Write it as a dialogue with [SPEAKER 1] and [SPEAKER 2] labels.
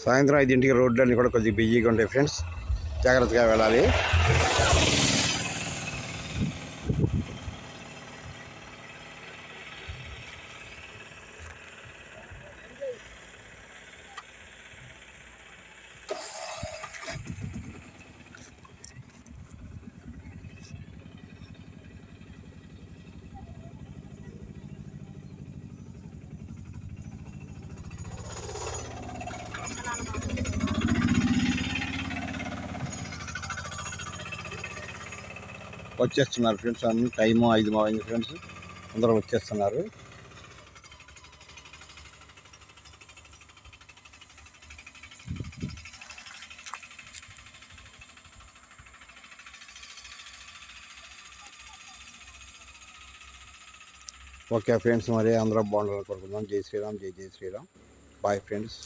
[SPEAKER 1] సాయంత్రం 5ంటికి రోడ్లన్నీ కూడా కొద్దిగా బిజీగా ఉంటాయి ఫ్రెండ్స్, జాగ్రత్తగా వెళ్ళాలి. వచ్చేస్తున్నారు ఫ్రెండ్స్, అన్ని టైము 5 అయింది ఫ్రెండ్స్, అందరూ వచ్చేస్తున్నారు. ఓకే ఫ్రెండ్స్, మరి అందరూ బాగుండాలని కోరుకుందాం. జై శ్రీరామ్, జై జై శ్రీరామ్. Bye friends.